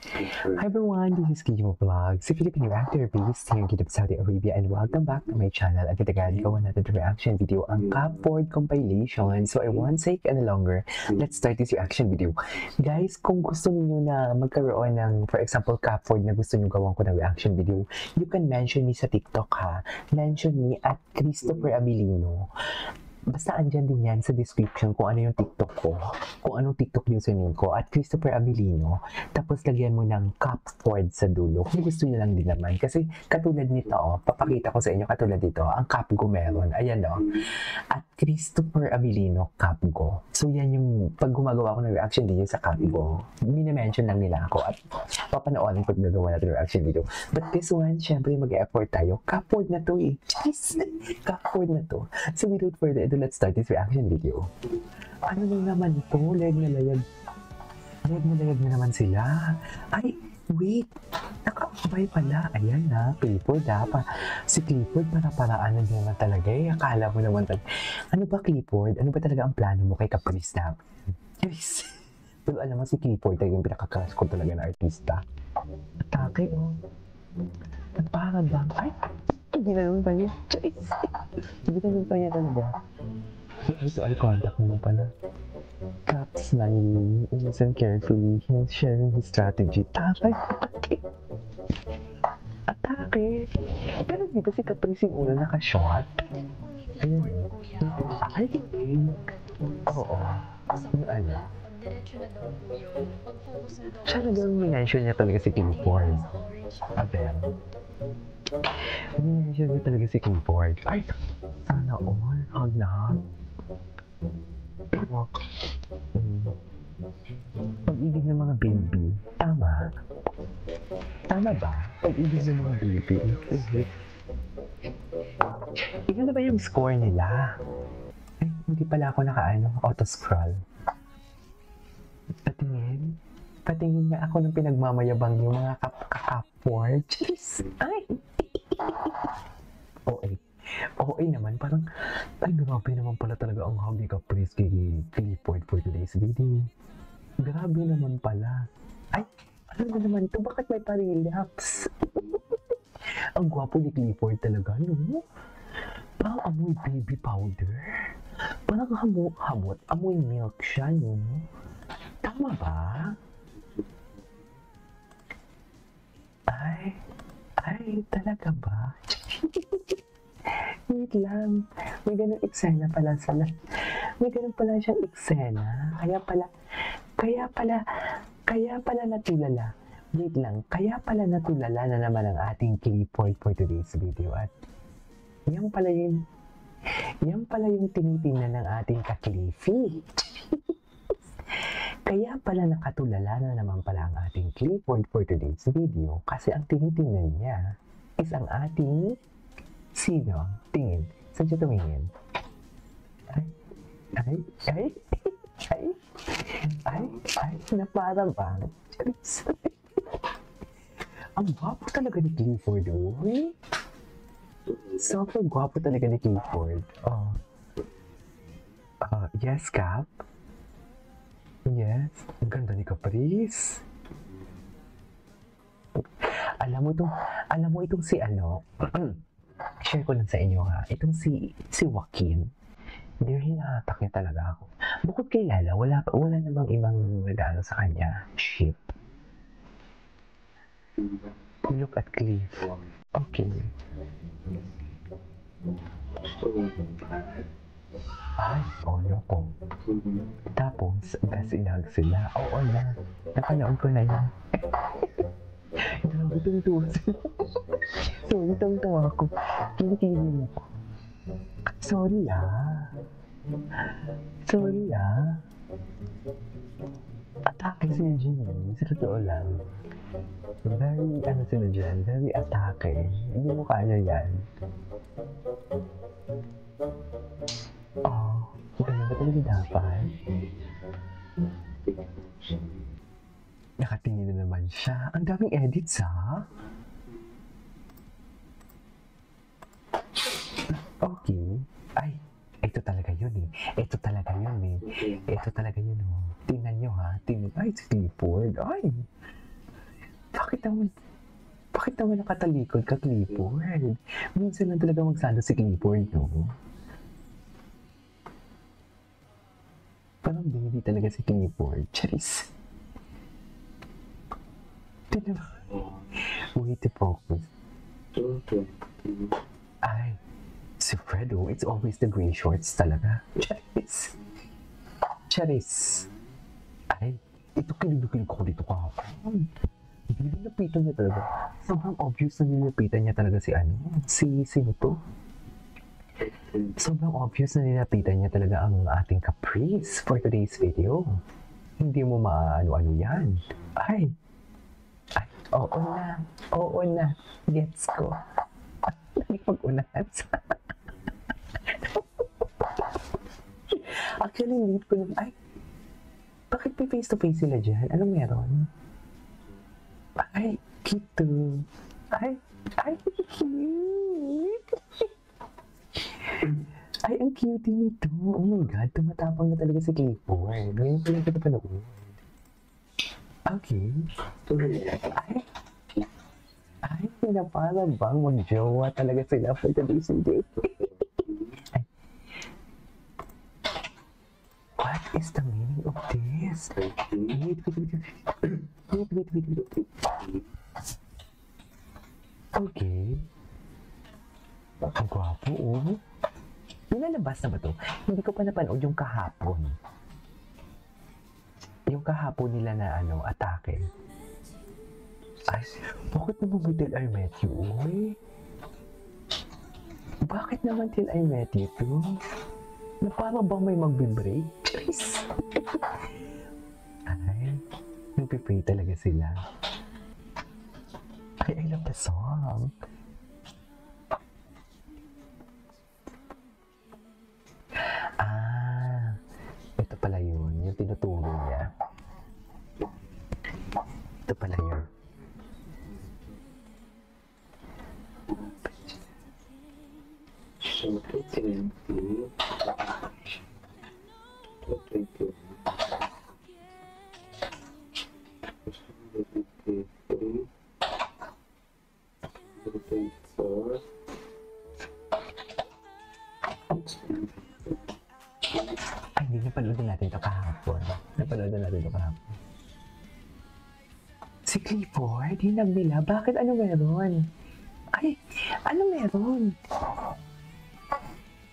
Hi everyone, this is Kimo Vlogs, a Filipino actor based here in Jeddah, Saudi Arabia, and welcome back to my channel. Agad gawa natin the reaction video ang Cupboard compilation. So I won't take any longer. Let's start this reaction video. Guys, kung gusto niyo na magkaroon ng, for example, Cupboard na gusto niyo gawan ko ng reaction video, you can mention me sa TikTok ha. Mention me at Christopher Abilino. Basta andyan din yan sa description kung ano yung TikTok ko, kung anong TikTok username ko, at Christopher Abilino. Tapos lagyan mo ng Cupboard sa dulo. Kung gusto nyo lang din naman. Kasi katulad nito, papakita ko sa inyo katulad dito, ang Cupgo meron. Ayan At Christopher Abilino, Cupgo. So yan yung, pag gumagawa ko ng reaction video sa Cupgo, mini-mention lang nila ako at papanoorin pag gagawa natin ng reaction video. But this one, syempre mag-effort tayo. Cupboard na to eh. Jeez! Cupboard na to. So without further ado, let's start this reaction video. Ano na naman ito? Leg na layag. Leg na layag na naman sila. Ay, wait. Nakakabay pala. Ayan na, Clifford ha. Si Clifford para-paraan na naman talaga eh. Akala mo naman talaga. Ano ba Clifford? Ano ba talaga ang plano mo kay Caprice na? Yes. Pero alam mo si Clifford talaga yung pinaka-crush ko talaga na artista. Atake oh. At para bang, ay, hindi na naman pa niya. Hindi na naman pa niya talaga. So, eye contact mo pala. Caps na yun. Listen carefully. He's sharing his strategy. Atake. Pero di ba si Caprice yung una naka-shot? Ayun. Ay. Oo. Yung ano. Siya nag-mention niya talaga si Clifford. Abel. Mention niya talaga si Clifford. Ay, sana all. Hug na hug. Walk. Pag-ibig ng mga baby. Tama. Tama ba? Pag-ibig ng mga baby. Ikaw na ba yung score nila? Ay, hindi pala ako auto-scroll. Patingin nga ako ng pinagmamayabang yung mga Cupboard. Ay! OA naman, parang, ay grabe naman pala talaga ang hobby Caprice kay Clifford for today's video. Grabe naman pala. Ay, ano na naman ito? Bakit may pa-relapse? Ang gwapo ni Clifford talaga, no? Parang amoy baby powder. Parang hamot, amoy milk siya, no? Tama ba? Ay, talaga ba? Wait lang. May ganun eksena pala May ganun pala siyang eksena. Kaya pala natulala. Wait lang. Kaya pala natulala na naman ang ating Clifford for today's video. At yan pala yung tinitingnan ng ating ka-Cliffy. Kaya pala nakatulala na naman pala ang ating Clifford for today's video kasi ang tinitingnan niya is ang ating sino? Tingin. Saan siya tumingin? Ay, na para bang? Ang gwapo talaga ni Clifford, uy. Sobrang gwapo talaga ni Clifford. Yes, Cap? Yes, ang ganda ni Caprice. Alam mo itong si share ko lang sa inyo ha, itong si Joaquin. Very hinahatak niya talaga ako. Bukod kay Lala, wala namang ibang regalo sa kanya. Ship. Look at Cliff. Okay. Ay, ko. Tapos, gasinag sila. Oo na. Napanood ko na yan. Tuwa sila. Sorry, tawang-tawa ako. Kinikili ako. Sorry. Atake sila dyan. Sa totoo lang. Very, sila dyan. Very atake. Hindi mo kaya yan. Ganun ba talaga dapat? Nakatingin na naman siya. Ang daming edits ha? Okay. Ay, ito talaga yun eh. Ito talaga yun oh. Tingnan nyo ha. Ay, si Clifford. Ay, bakit naman nakatalikod ka, Clifford? Minsan lang talaga magsalo si Clifford, no? Parang baby talaga si Clifford. Charis. Tignan mo. Wait to focus. Ay, si Fredo, it's always the gray shorts talaga. Charis. Charis. Ay, ito kinilukilig ko dito kahapon. Nilapitan niya talaga. Sobrang obvious na nilapitan niya talaga sino to? Sobrang obvious na nilapitan niya talaga ang ating caprice for today's video. Hindi mo maano-ano yan. Ay, oo na, gets ko. Nagpag-unahan sa... Actually, need ko naman, bakit may face-to-face sila dyan? Anong meron? Ay, cute. Ay, cute. Ay, ang cute nito. Oh my God, tumatapang na talaga si Clifford. Ngayon ko lang ito panood. Okay. Ay, na para bang mag-jowa talaga sila for today's video. What is the meaning of this? Wait. Okay. Ang gwapo, oh. Nilalabas na ba to? Hindi ko pa napanood yung kahapon. Yung kahapon nila na atake. Ay, bakit naman may Till I Met You? Bakit naman Till I Met You to? Na parang bang may magbe-break? Charis! Ay, nagpipray talaga sila. Ay, I love the song. Ito pala yun. Yung tinuturo niya. Ito pala yun. Ay, hindi napanood natin ito kahapon. Si Clifford, hinag nila. Bakit? Ano meron? Ay, ano meron?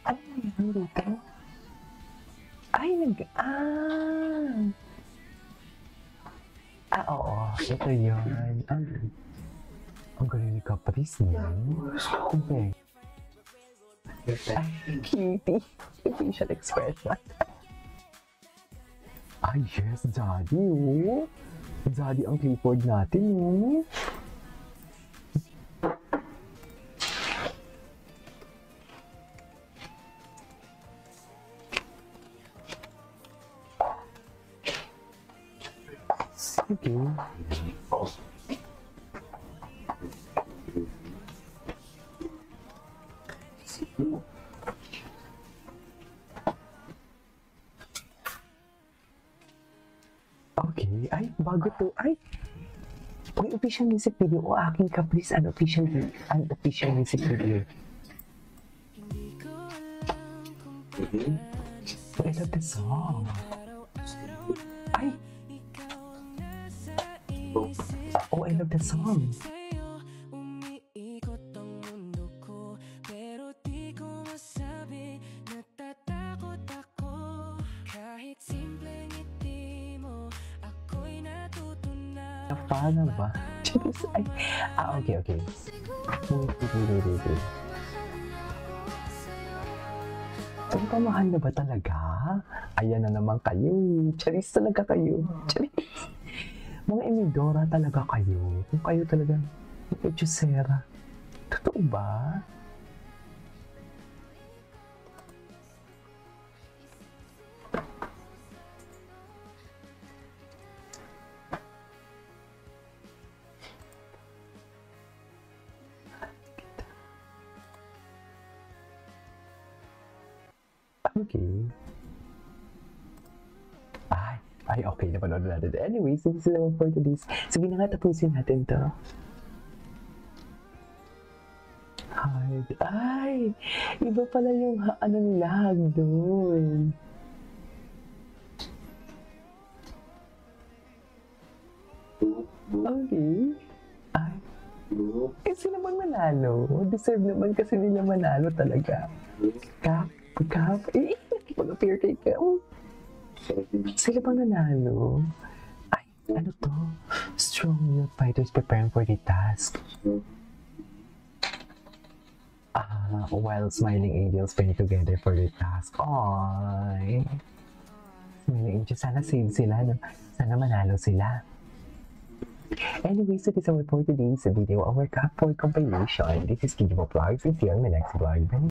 Ano meron dito? Ay, oo. Ito yun. Ang galing ni Caprice niya. Okay. Ay, cutie. Facial expression. Ay, yes, Daddy, oh. Daddy ang Clifford natin, oh. Sige. Okay. Ay, bago to. Ay, may official music video o aking Caprice unofficial music video. I love the song. Ay! Oh, I love the song. Paano ba? Ay, okay. Wait. Mahal na ba talaga? Ayan na naman kayo. Charis talaga kayo. Charis. Mga emidora talaga kayo. Kung kayo talaga Echusera. Totoo ba? Okay. Ay, Ay, okay, napanood natin. Anyways, this is naman for today's. Sige na nga, tapusin natin to. Hard. Ay, iba pala yung anong lag doon. Okay. Ay. Eh, sila bang nanalo? Deserve naman kasi nila manalo talaga. Cap. Eh, nakipag-appear kay Cap. Sila bang nanalo? Ay, ano to? Strong youth fighters preparing for the task. While smiling angels pray together for the task. Ay. Smiling angels, sana save sila. No? Sana manalo sila. Anyways, so this is all for today's video, our Cap 4 compilation. This is Kidmo Vlogs, and see you on my next vlog.